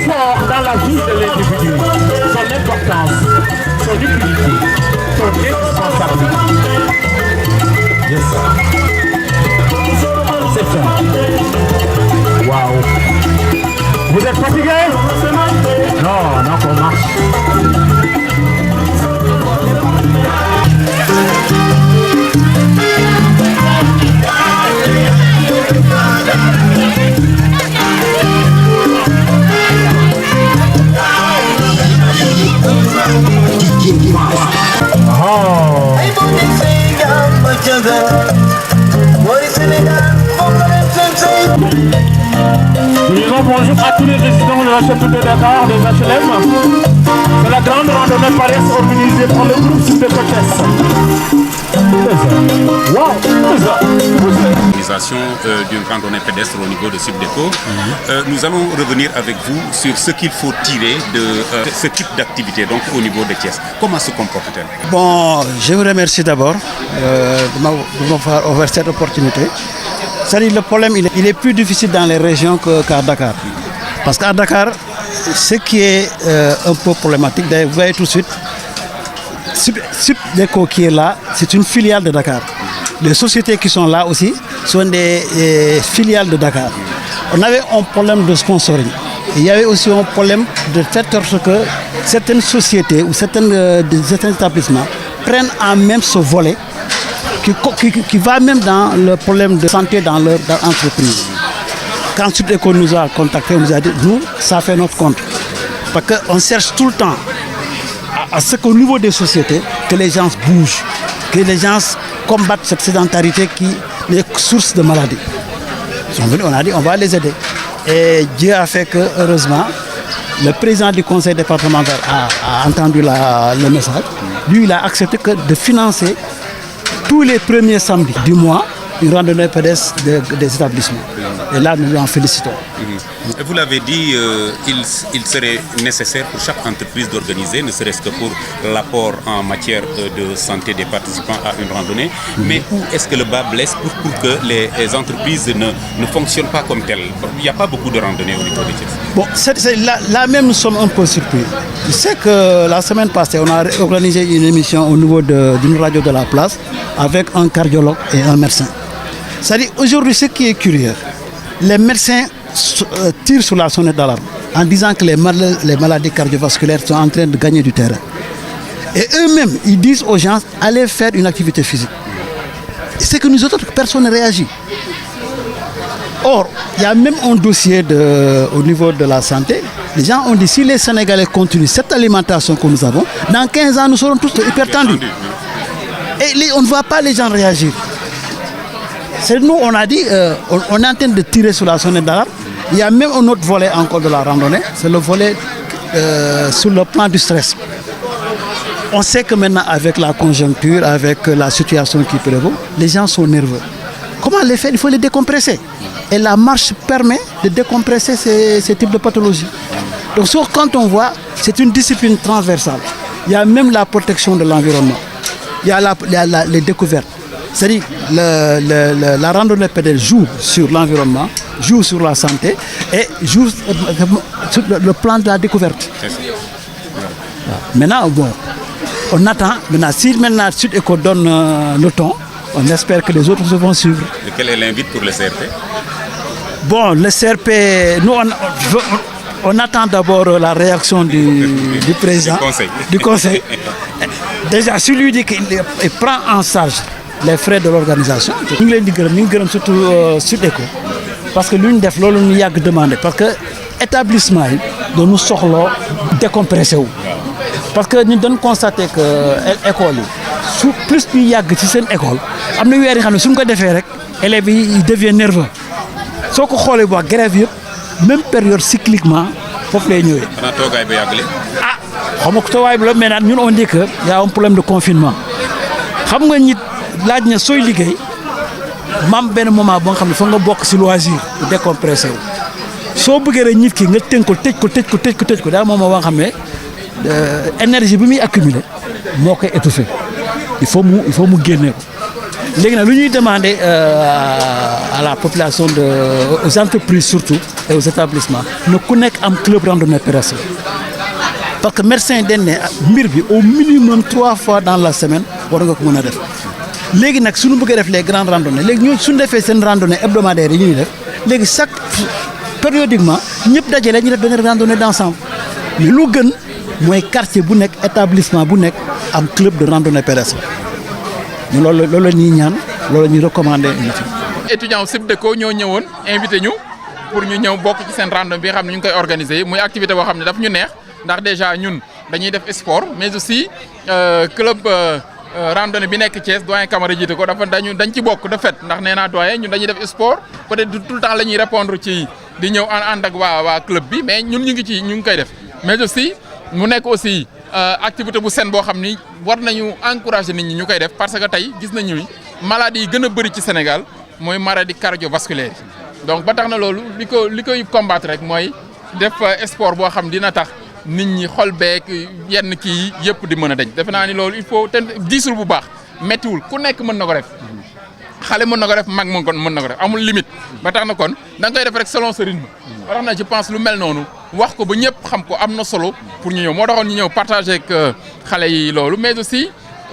fort dans la vie de l'individu, son importance, son utilité, son indispensabilité. Yes, sir. C'est ça. Waouh. Vous êtes fatigué? Non, non, qu'on marche. Nous disons bonjour à tous les résidents de la chapelle de Dakar, des HLM. C'est la grande randonnée Paris organisée par le groupe Subdeco-Thiès. L'organisation d'une randonnée pédestre au niveau de Subdeco. Nous allons revenir avec vous sur ce qu'il faut tirer de ce type d'activité donc au niveau de Thiès. Comment se comporte-t-elle? Bon, je vous remercie d'abord de m'avoir offert cette opportunité. C'est-à-dire le problème, il est plus difficile dans les régions qu'à Dakar. Parce qu'à Dakar, ce qui est un peu problématique, vous voyez tout de suite, Subdeco qui est là, c'est une filiale de Dakar. Les sociétés qui sont là aussi sont des filiales de Dakar. On avait un problème de sponsoring. Il y avait aussi un problème de faire sorte que certaines sociétés ou certains établissements prennent en même ce volet qui va même dans le problème de santé dans leur entreprise. Quand Subdeco nous a contactés, on nous a dit, nous, ça fait notre compte. Parce qu'on cherche tout le temps à ce qu'au niveau des sociétés, que les gens bougent, que les gens combattent cette sédentarité qui est source de maladies. Ils sont venus, on a dit, on va les aider. Et Dieu a fait que, heureusement, le président du conseil départemental a entendu le message. Lui, il a accepté de financer tous les premiers samedis du mois une randonnée pédestre des établissements. Et là, nous lui en félicitons. Vous l'avez dit, il serait nécessaire pour chaque entreprise d'organiser, ne serait-ce que pour l'apport en matière de santé des participants à une randonnée. Mais où est-ce que le bas blesse pour que les entreprises ne fonctionnent pas comme telles? Il n'y a pas beaucoup de randonnées au niveau de Thiès. Bon, là même, nous sommes un peu surpris. Je sais que la semaine passée, on a organisé une émission au niveau d'une radio de la place avec un cardiologue et un médecin. C'est-à-dire, aujourd'hui, ce qui est curieux, les médecins tirent sur la sonnette d'alarme en disant que les maladies cardiovasculaires sont en train de gagner du terrain. Et eux-mêmes, ils disent aux gens, allez faire une activité physique. C'est que nous autres, personne ne réagit. Or, il y a même un dossier au niveau de la santé. Les gens ont dit, si les Sénégalais continuent cette alimentation que nous avons, dans 15 ans, nous serons tous hypertendus. Et on ne voit pas les gens réagir. C'est nous, on a dit, on est en train de tirer sur la sonnette d'alarme. Il y a même un autre volet encore de la randonnée, c'est le volet sur le plan du stress. On sait que maintenant, avec la conjoncture, avec la situation qui prévaut, les gens sont nerveux. Comment les faire? Il faut les décompresser. Et la marche permet de décompresser ces types de pathologies. Donc, quand on voit, c'est une discipline transversale. Il y a même la protection de l'environnement. Il y a les découvertes. C'est-à-dire la randonnée pédestre joue sur l'environnement, joue sur la santé et joue sur le plan de la découverte. Maintenant, bon, on attend. Maintenant, si maintenant Subdeco donne le ton, on espère que les autres vont suivre. Et quel est l'invite pour le CRP? Bon, le CRP, nous, on attend d'abord la réaction du président, du conseil. Déjà, si lui dit qu'il prend en charge les frais de l'organisation, nous voulons surtout Subdeco. Parce que l'une des choses, nous avons demandé. Parce que l'établissement, nous sommes décompressés. Parce que nous avons constaté que l'école, plus nous avons dans l'école, si nous avons fait, les élèves deviennent nerveux. Si vous avez une grève, même période cycliquement, il faut les nuer. Nous on dit qu'il y a un problème de confinement. Vous savez, laaj na sooy liggéey mam benn moment boo xam ne fa nga bokk si loisir décompressé wu soo bëggee rek nit ki nga tënk ko daal moom moo xam ne énergie bi muy accumuler moo koy étouffer il faut mu génne ko léegi nag lu ñuy demander à la population aux entreprises surtout et aux établissements ne ku nekk am club randonnée pédestre parce que médecin dañ ne mbir bi au minimum 3 fois dans la semaine war nga ko mën a def léegi nag suñu bëggee def les grandes randonnées léegi ñooñu suñu defee seen randonnée hebdomadaire yi ñuy def léegi chaque périodiquement ñëpp dajale ñu def benn randonnée d'ensemble mais lu gën mooy quartier bu nekk établissement bu nekk am club de randonnée pédestre ñu loolu la ñuy ñaan loolu la ñuy recommander. étudiants SIPDECO ñoo ñëwoon invité ñu pour ñu ñëw bokk ci seen randonnée bi nga xam ne ñu ngi koy organiser muy activité boo xam ne daf ñu neex ndax déjà ñun dañuy def sport mais aussi club randonnée bi nekk Thiès doyen Camara jiite ko dañ ci bokk de fait ndax nee naa doyen ñun dañuy def sport peut-être tout le temps la ñuy répondre ci di ñëw ànd ak waa club bi mais ñun ñu ngi koy def mais aussi mu nekk aussi activité bu seen boo xam ni war nañu encourager nit ñi ñu koy def parce que tey gis nañu ni maladies yi gën a bëri ci Sénégal mooy maladie cardiovasculaire yi donc ba tax na loolu li koy combattre rek mooy def sport boo xam dina tax nit ñi xol beek yenn kii yëpp di mën a dañ defe naa ni loolu il faut te diisul bu baax méttiwul ku nekk mën na ko def xale mën na ko def mag mën na ko def amul limite ba tax na kon da nga koy def rek selon sa rythme ba tax na je pense lu mel noonu wax ko ba ñëpp xam ko am na solo pour ñu ñëw moo taxoon ñu ñëw partager ak xale yi loolu mais aussi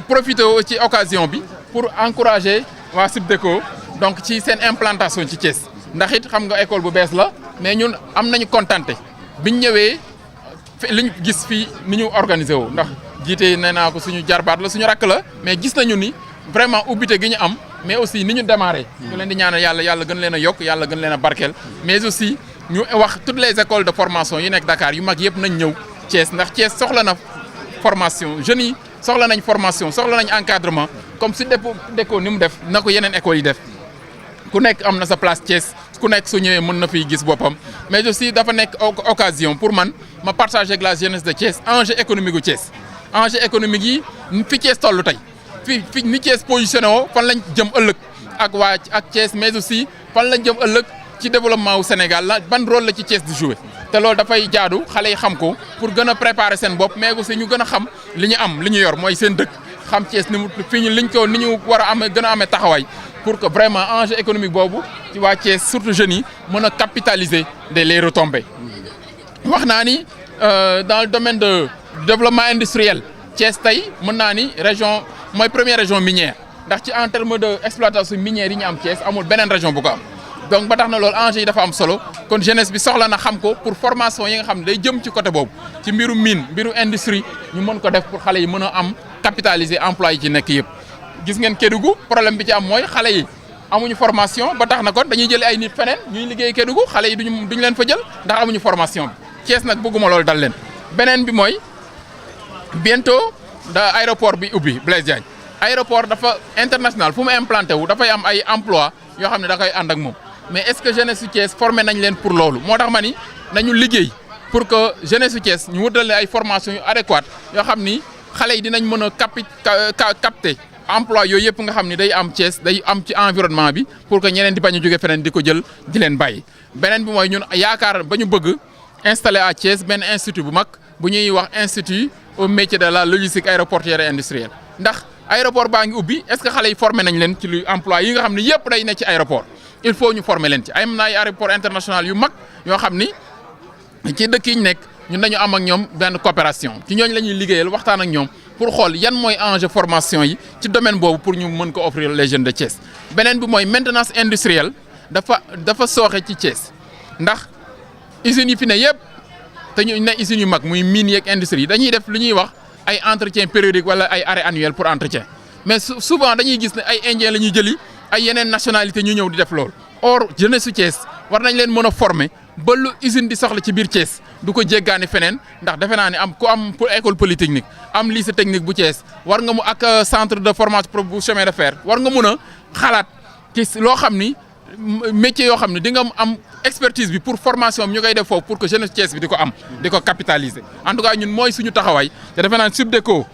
profiter ci occasion bi pour encourager waa SIPDECO donc ci seen implantation ci Thiès ndax it xam nga école bu bees la mais ñun am nañu contenté biñ ñëwee liñ gis fii ni ñu organisé woo ndax jiite nee naa ko suñu jarbaat la suñu rakk la mais gis nañu ni vraiment ubbite gi ñu am mais aussi ni ñu démarré. ñu leen di ñaanal yàlla gën leen a yokk yàlla gën leen a barkeel mais aussi ñu wax toutes les écoles de formation yi nekk Dakar yu mag yëpp nañ ñëw Thiès ndax Thiès soxla na formation jeunes yi soxla nañ formation soxla nañ encadrement comme SIPDECO ni mu def na ko yeneen écoles yi def ku nekk am na sa place Thiès ku nekk su ñëwee mën na fiy gis boppam mais aussi dafa nekk occasion pour man ma partager avec la jeunesse de Thiès enjeu économique gu Thiès enjeu économique yi fi Thiès toll tey fi ni Thiès positionné woo fan lañ jëm ëllëg ak Thiès mais aussi fan lañ jëm ëllëg ci développement wu Sénégal la ban rôle la ci Thiès di jouer te loolu dafay jaadu xale yi xam ko pour gën a préparer seen bopp mais aussi ñu gën a xam li ñu am li ñu yor mooy seen dëkk xam Thiès ni mu fi ñu liñ ko ni ñu war a amee gën a amee taxawaay pour que vraiment enjeu économique boobu ci waa Thiès surtout jeunes yi mën a capitaliser les retombées. wax naa ni dans le domaine de développement industriel Thiès tey mën naa ni région mooy première région minière ndax ci en terme de exploitation minière yi ñu am Thiès amul beneen région bu ko am. donc ba tax na loolu enjeu yi dafa am solo kon jeunesse bi soxla na xam ko pour formation yi nga xam ne day jëm ci côté boobu ci mbiru mine mbiru industrie ñu mën ko def pour xale yi mën a am capitaliser emploi yi ci nekk yëpp. gis ngeen Kédougou problème bi ci am mooy xale yi amuñu formation ba tax na kon dañuy jëlee ay nit feneen ñuy liggéey Kédougou xale yi duñu leen fa jël ndax amuñu formation bi Thiès nag bëgguma loolu dal leen. beneen bi mooy bientôt da aéroport bi ubbi Blaise Diagne aéroport dafa international fu mu implanté wu dafay am ay emploi yoo xam ne da koy ànd ak moom. mais est-ce que jeunesse su Thiès formé nañ leen pour loolu moo tax ma ni nañu liggéey pour que jeunesse su Thiès ñu wutale ay formation yu adéquate yoo xam ni xale yi dinañ mën a capter emploi yooyu yëpp nga xam ni day am Thiès day am ci environnement bi pour que ñeneen di bañ a jóge feneen di ko jël di leen bàyyi. beneen bi mooy ñun yaakaar ba ñu bëgg installer à Thiès benn institut bu mag bu ñuy wax institut au métier de la logistique aéroportuaire et industrielle ndax aéroport baa ngi ubbi est-ce que xale yi formé nañ leen ci lu emploi yi nga xam ni yëpp day nekk ci aéroport. il faut ñu former leen ci ay am na ay aéroport international yu mag yoo xam ni ci dëkk yi ñu nekk ñun dañu am ak ñoom benn coopération ci ñooñu la ñuy liggéeyal waxtaan ak ñoom pour xool yan mooy enjeu formation yi ci domaine boobu pour ñu mën ko offrir les jeunes de Thiès. beneen bi mooy maintenance industrielle dafa sooxe ci Thiès ndax usines yi fi ne yëpp te ñu ne usines yu mag muy mines yeeg industrie yi dañuy def lu ñuy wax ay entretien périodique wala ay arrêt annuel pour entretien mais souvent dañuy gis ne ay indien la ñuy jëli. ay yeneen nationalité ñu ñëw di def loolu or jeunesse su Thiès war nañ leen mën a former ba lu usine di soxla ci biir Thiès du ko jéggaani feneen ndax defe naa ne am ku am école polytechnique am lycée technique bu Thiès war nga mu ak centre de formation bu chemin de fer war nga mun a xalaat ci loo xam ni métier yoo xam ne di nga am expertise bi pour formation bi ñu koy def foofu pour que jeunesse Thiès bi di ko am di ko capitaliser en tout cas ñun mooy suñu taxawaay te defe naa ne SIPDECO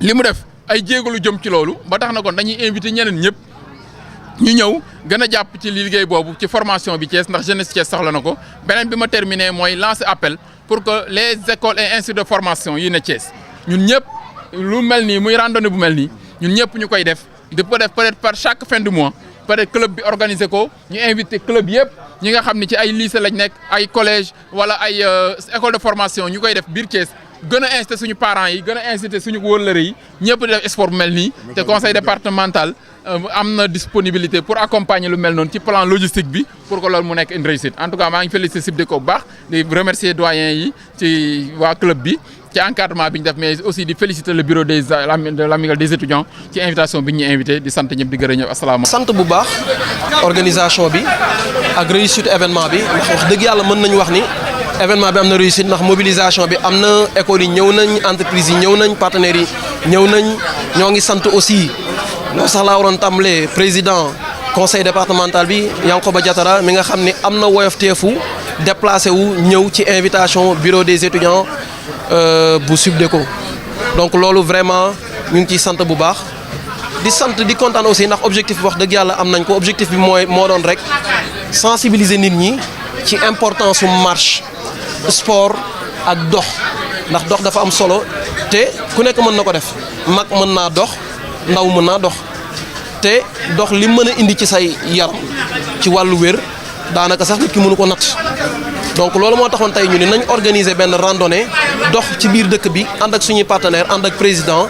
li mu def ay jéego lu jëm ci loolu ba tax na kon dañuy invité ñeneen ñëpp. ñu ñëw gën a jàpp ci liggéey boobu ci formation bi Thiès ndax jeunesse Thiès soxla na ko beneen bi ma terminé mooy lancer appel pour que les écoles et instituts de formation yi ne Thiès ñun ñëpp lu mel nii muy randonnée bu mel nii ñun ñëpp ñu koy def di ko def peut-être par chaque fin du mois peut-être club bi organiser ko ñu invité club yëpp ñi nga xam ne ci ay lycée lañ nekk ay collège wala ay école de formation ñu koy def biir Thiès gën a incité suñu parents yi gën a incité suñu wóllëre yi ñëpp di def sport bu mel nii te conseil départemental am na disponibilité pour accompagner lu mel noonu ci plan logistique bi pour que loolu mu nekk une réussite en tout cas maa ngi félicité SIPDECO bu baax di remercier doyens yi ci waa club bi ci encadrement bi ñu def mais aussi di féliciter le bureau de l'amicale des étudiants ci invitation bi ñu invité di sant ñëpp di gërëm ñëpp asalaamaaleykum. sant bu baax organisation bi ak réussite événement bi ndax wax dëgg yàlla mën nañu wax ni événement bi am na réussite ndax mobilisation bi am na écoles yi ñëw nañ entreprises yi ñëw nañ partenaires yi ñëw nañ ñoo ngi sant aussi loolu sax laa waroon tàmbalee président conseil départemental bi Yankoba Diatara mi nga xam ne am na woyof teefu déplacé wu ñëw ci invitation bureau des étudiants bu SIPDECO donc loolu vraiment ñu ngi ciy sant bu baax di sant di kontaan aussi ndax objectif bi wax dëgg yàlla am nañ ko objectif bi moo doon rek sensibiliser nit ñi ci importance su marche sport ak dox ndax dox dafa am solo te ku nekk mën na ko def mag mën naa dox ndaw mën naa dox te dox li mën a indi ci say yaram ci wàllu wér daanaka sax nit ki mënu ko natt donc loolu moo taxoon tey ñu ne nañ organiser benn randonnée dox ci biir dëkk bi ànd ak suñuy partenaire ànd ak président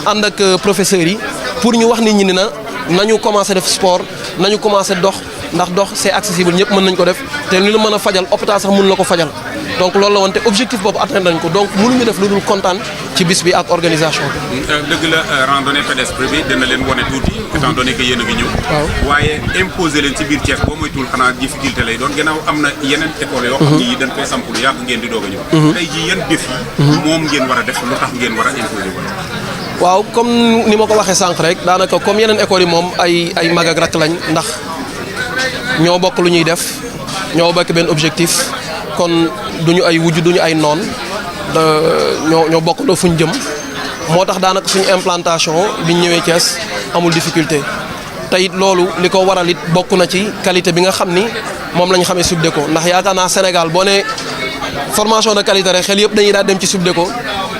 ànd ak professeurs yi pour ñu wax nit ñi ne nañu commencé def sport nañu commencé dox ndax dox c'est accessible ñëpp mën nañ ko def te li la mën a fajal hôpital sax mën la ko fajal donc loolu la woon te objectif boobu atteindre nañ ko donc mënuñu def lu dul kontaan ci bis bi ak organisation bi. dëgg la randonnée pédestre bi dina leen wane tuuti étant donné que yéen a ngi ñëw. waaw waaye imposer leen ci biir Thiès boo moytuwul xanaa difficulté lay doon gannaaw am na yeneen école yoo xam ni dañ koy samp lu yàgg ngeen di doog a ñëw. tey jii yan défi moom ngeen war a def lu tax ngeen war a imposer wala. waaw comme ni ma ko waxee sànq rek daanaka comme yeneen écoles yi moom ay mag ak rakk lañ ndax ñoo bokk lu ñuy def ñoo bokk benn objectif kon duñu ay wujj duñu ay noon ñoo bokk loo fuñ jëm moo tax daanaka suñu implantation biñ ñëwee Thiès amul difficulté te it loolu li ko waral it bokk na ci qualité bi nga xam ni moom la ñu xamee SIPDECO ndax yaakaar naa Sénégal boo ne formation de qualité rek xel yëpp dañuy daal dem ci SIPDECO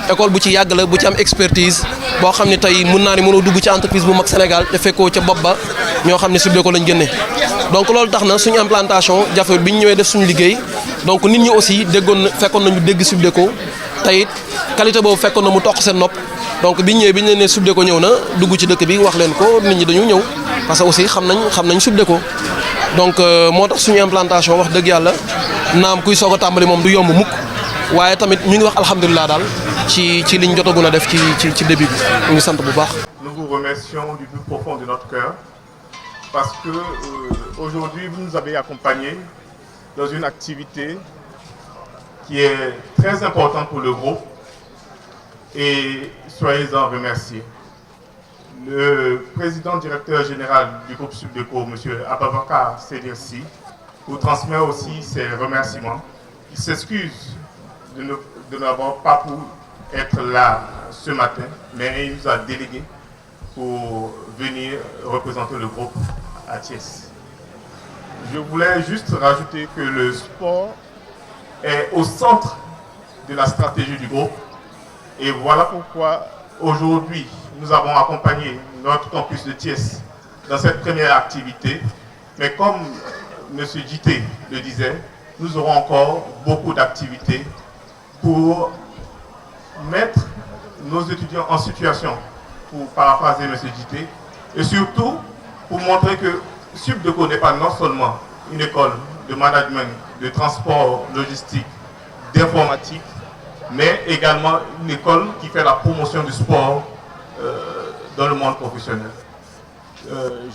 école bu ci yàgg la bu ci am expertise boo xam ne tey mun naa ni mënoo dugg ci entreprise bu mag Sénégal te fekkoo ca bopp ba ñoo xam ne SIPDECO lañ génnee donc loolu tax na suñu implantation jafe bi ñu ñëwee def suñu liggéey donc nit ñi aussi fekkoon nañu dégg SIPDECO te it qualité boobu fekkoon na mu toq seen nopp donc biñ ñëwee bi ñu leen ne SIPDECO ñëw na dugg ci dëkk bi wax leen ko nit ñi dañu ñëw parce que aussi xam nañ SIPDECO donc moo tax suñu implantation wax dëgg yàlla naam kuy soog a tàmbali moom du yomb mukk waaye tamit ñu ngi wax alhamdulilah daal ci liñ jotagun a def ci début bi ñu ngi sant bu baax. Nous vous remercions du plus profond de notre cœur parce que aujourd'hui vous nous avez accompagnés dans une activité qui est très importante pour le groupe et soyez-en remerciés. Le président directeur général du groupe SIPDECO, M. Ababakar Sedersi, vous transmet aussi ses remerciements. Il s'excuse de n'avoir pas pu être là ce matin, mais il nous a délégué pour venir représenter le groupe à Thiès. Je voulais juste rajouter que le sport est au centre de la stratégie du groupe et voilà pourquoi aujourd'hui nous avons accompagné notre campus de Thiès dans cette première activité, mais comme M. Djité le disait, nous aurons encore beaucoup d'activités pour mettre nos étudiants en situation, pour paraphraser M. Djité, et surtout pour montrer que SIPDECO n'est pas non seulement une école de management, de transport, logistique, d'informatique, mais également une école qui fait la promotion du sport dans le monde professionnel.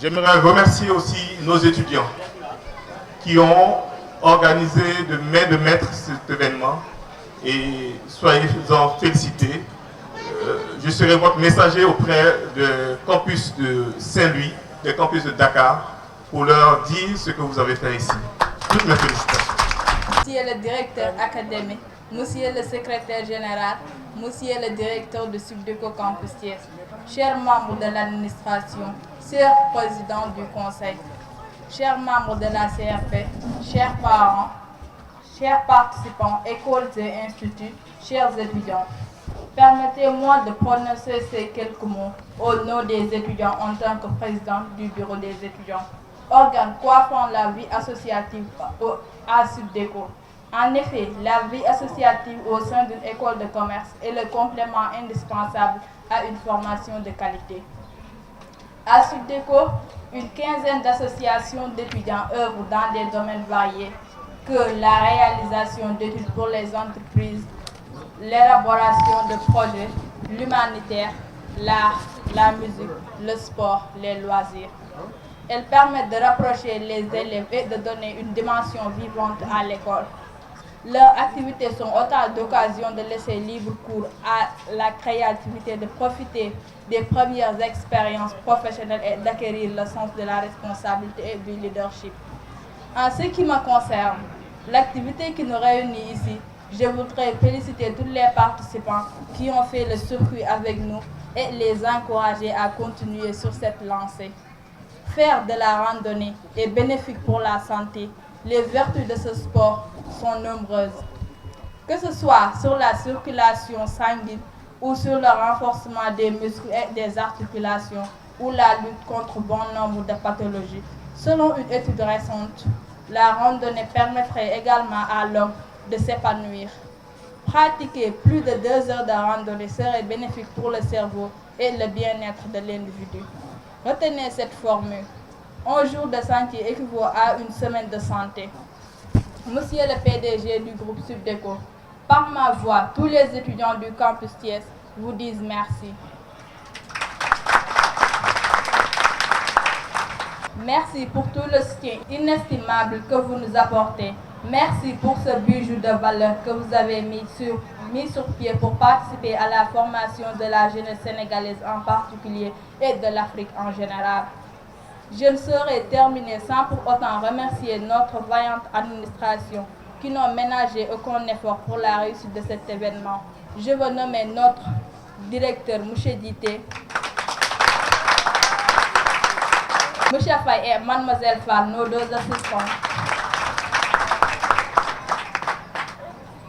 J'aimerais remercier aussi nos étudiants qui ont organisé de main de maître cet événement et soyez-en félicités. Je serai votre messager auprès du campus de Saint-Louis, des campus de Dakar, pour leur dire ce que vous avez fait ici. Toutes mes félicitations. Monsieur le directeur académique, Monsieur le secrétaire général, Monsieur le directeur de SIPDECO Campus Thiès, chers membres de l'administration, chers présidents du conseil, chers membres de la CRP, chers parents, chers participants, écoles et instituts, chers étudiants, permettez-moi de prononcer ces quelques mots au nom des étudiants en tant que président du bureau des étudiants. organe coiffant la vie associative à Subdeco. En effet, la vie associative au sein d'une école de commerce est le complément indispensable à une formation de qualité. À Subdeco, une quinzaine d'associations d'étudiants œuvrent dans des domaines variés que la réalisation d'études pour les entreprises, l'élaboration de projets, l'humanitaire, l'art, la musique, le sport, les loisirs. Elles permettent de rapprocher les élèves et de donner une dimension vivante à l'école. Leurs activités sont autant d'occasions de laisser libre cours à la créativité, de profiter des premières expériences professionnelles et d'acquérir le sens de la responsabilité et du leadership. En ce qui me concerne, l'activité qui nous réunit ici, je voudrais féliciter tous les participants qui ont fait le circuit avec nous et les encourager à continuer sur cette lancée. Faire de la randonnée est bénéfique pour la santé. Les vertus de ce sport sont nombreuses. Que ce soit sur la circulation sanguine ou sur le renforcement des muscles et des articulations ou la lutte contre bon nombre de pathologies. Selon une étude récente, la randonnée permettrait également à l'homme de s'épanouir. Pratiquer plus de 2 heures de randonnée serait bénéfique pour le cerveau et le bien-être de l'individu. Retenez cette formule. Un jour de sentier équivaut à une semaine de santé. Monsieur le PDG du groupe Subdeco, par ma voix, tous les étudiants du campus Thiès vous disent merci. Merci pour tout le soutien inestimable que vous nous apportez. Merci pour ce bijou de valeur que vous avez mis sur pied pour participer à la formation de la jeunesse sénégalaise en particulier et de l'Afrique en général. Je ne saurais terminer sans pour autant remercier notre vaillante administration qui n'ont ménagé aucun effort pour la réussite de cet événement. Je veux nommer notre directeur, M. Dité, M. Faye et Mlle Fall, nos 2 assistants,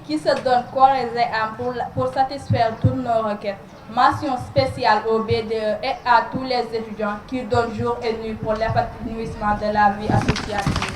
qui se donnent corps et âme pour satisfaire toutes nos requêtes. Mention spéciale au BDE et à tous les étudiants qui donnent jour et nuit pour l'épanouissement de la vie associative.